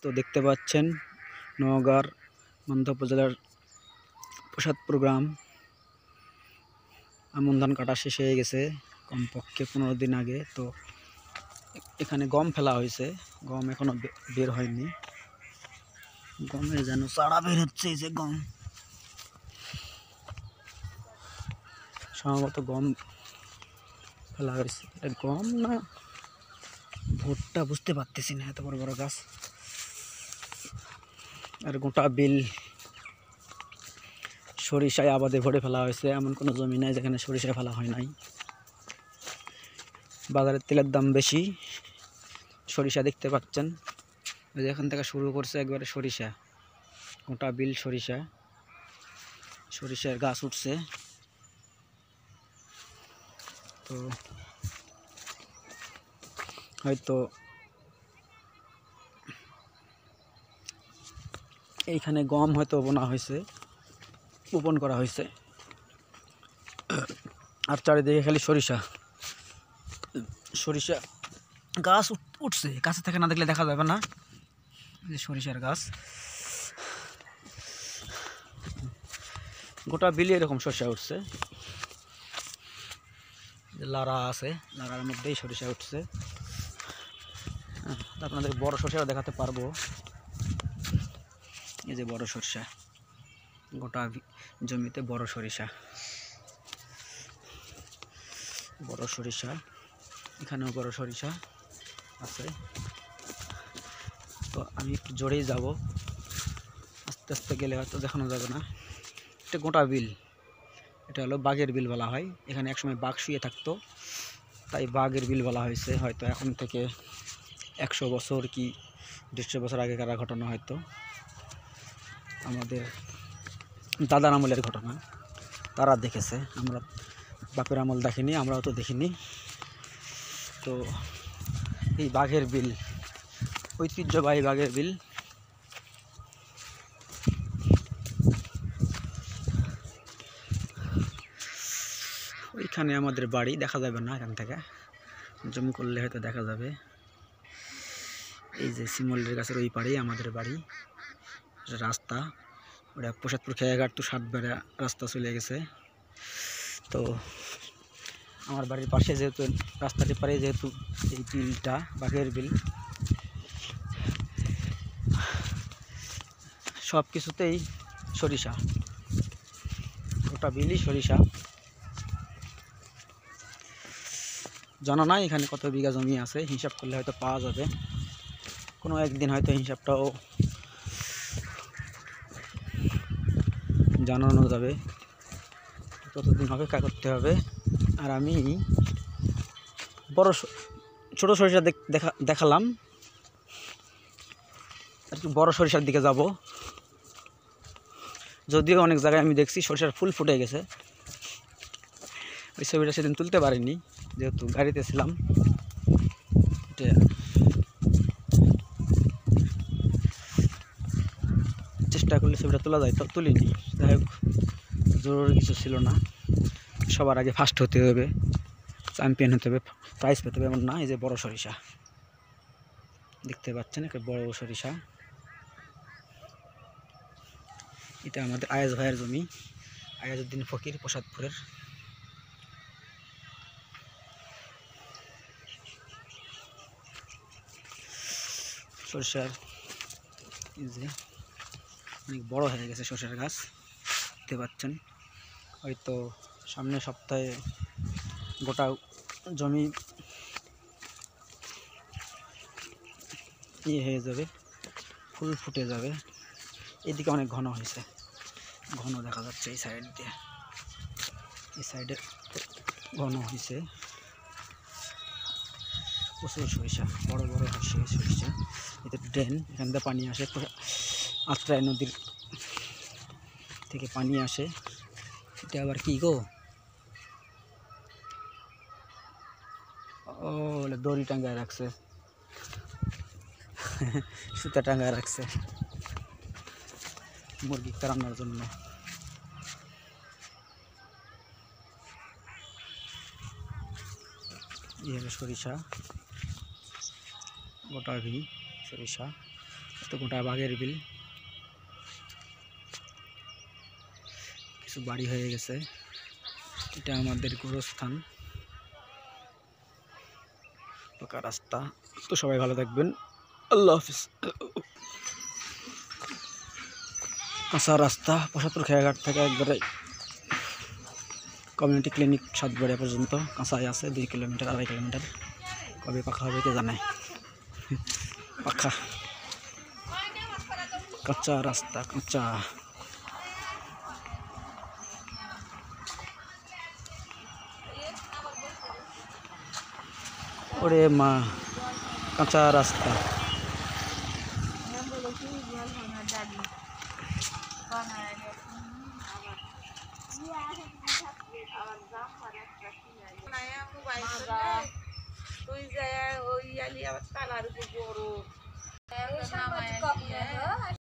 তো দেখতে পাচ্ছেন নওগাঁর মান্দা উপজেলার প্রসাদপুর গ্রাম আমন ধান কাটা শেষ হয়ে গেছে কমপক্ষে 15 দিন আগে। তো এখানে গম ফেলা হয়েছে, গম এখনো বের হয়নি। গমের যেন চারা বের হচ্ছে, এই যে গম, সম্ভবত গম ফেলা হয়েছে। এটা গম না ভুট্টা বুঝতে পারতেছি না, এত বড় বড় গাছ। আর গোটা বিল সরিষায় আবাদে ভরে ফেলা হয়েছে, এমন কোনো জমি নাই যেখানে সরিষায় ফেলা হয় নাই। বাজারের তেলের দাম বেশি, সরিষা দেখতে পাচ্ছেন এখান থেকে শুরু করছে একবারে সরিষা, গোটা বিল সরিষা, সরিষার গাছ উঠছে। তো হয়তো এইখানে গম হয়তো বোনা হয়েছে, বপন করা হয়েছে, আর চারিদিকে খালি সরিষা। সরিষা গাছ উঠছে, কাছে থেকে না দেখলে দেখা যাবে না যে সরিষার গাছ। গোটা বিলি এরকম সরিষা উঠছে, লারা আছে, লারার মধ্যেই সরিষা উঠছে। আপনাদের বড় সরিষাও দেখাতে পারবো, এই যে বড় সরিষা, গোটা জমিতে বড় সরিষা, বড় সরিষা, এখানেও বড় সরিষা আছে। তো আমি একটু জোরেই যাব, আস্তে আস্তে গেলে হয়তো দেখানো যাবে না। এটা গোটা বিল, এটা হলো বাঘের বিল বলা হয়। এখানে একসময় বাঘ শুয়ে থাকতো, তাই বাঘের বিল বলা হয়েছে। হয়তো এখন থেকে 100 বছর কি 150 বছর আগেকার ঘটনা, হয়তো আমাদের দাদার আমলের ঘটনা, তারা দেখেছে, আমরা বাপের আমল দেখিনি, আমরাও তো দেখিনি। তো এই বাঘের বিল, ঐতিহ্যবাহী বাঘের বিল। ওইখানে আমাদের বাড়ি, দেখা যাবে না এখান থেকে, জুম করলে হয়তো দেখা যাবে। এই যে শিমলের গাছের ওই পাড়েই আমাদের বাড়ি। রাস্তা ওটা প্রসাদপুর খেয়াঘাট তো 7 বেড়া রাস্তা চলে গেছে। তো আমার বাড়ির পাশে যেহেতু রাস্তাটি পারে, যেহেতু এই বিলটা বাঘের বিল, সব কিছুতেই সরিষা, গোটা বিলই সরিষা। জানা নাই এখানে কত বিঘা জমি আছে, হিসাব করলে হয়তো পাওয়া যাবে কোনো একদিন, হয়তো হিসাবটাও জানানো যাবে, ততদিন অপেক্ষা করতে হবে। আর আমি বড় ছোট সরিষা দেখালাম, আর একটু বড় সরিষার দিকে যাব। যদিও অনেক জায়গায় আমি দেখছি সরিষার ফুল ফুটে গেছে, ওই ছবিটা সেদিন তুলতে পারিনি যেহেতু গাড়িতে ছিলাম। চেষ্টা করলে ছবিটা তোলা যায়, তো তুলিনি। যাই হোক, জরুরি কিছু ছিল না, সবার আগে ফার্স্ট হতে হবে, চ্যাম্পিয়ন হতে হবে, প্রাইজ পেতে হবে এমন না। এই যে বড় সরিষা দেখতে পাচ্ছেন, একটা বড় সরিষা। এটা আমাদের আয়াজ ভাইয়ের জমি, আয়াজউদ্দিন ফকির, প্রসাদপুরের। সরিষার এই যে অনেক বড় হয়ে গেছে সরিষার গাছ, দেখতে পাচ্ছেন। হয়তো সামনের সপ্তাহে গোটা জমি ইয়ে হয়ে যাবে, ফুল ফুটে যাবে। এদিকে অনেক ঘন হয়েছে, ঘন দেখা যাচ্ছে এই সাইড দিয়ে, এই সাইডে ঘন হয়েছে, প্রচুর সরিষা, বড় বড় সরিষা। এতে ড্রেন, এখান থেকে পানি আসে, আত্রাই নদীর থেকে পানি আসে। এটা আবার কি গো, ও দড়ি টাঙ্গায় রাখছে, সুতা টাঙ্গায় রাখছে মুরগি তাড়ানোর জন্য। এই হলো সরিষা, গোটা ভি সরিষা। তো গোটা বাঘের বিল, কিছু বাড়ি হয়ে গেছে। এটা আমাদের গোরস্থান, পাকা রাস্তা। তো সবাই ভালো থাকবেন, আল্লাহ হাফিজ। কাঁচা রাস্তা ৭৫ খেয়াঘাট থেকে একবারে কমিউনিটি ক্লিনিক সাতবাড়িয়া পর্যন্ত কাঁচাই আছে, 2 কিলোমিটার 2.5 কিলোমিটার। কবে পাখা হবে কে জানে। পাখা কাঁচা রাস্তা, কাঁচা। ওরে মা, কাঁচা রাস্তা। তুই যায় ওই আলি আবার তালার উপর বড়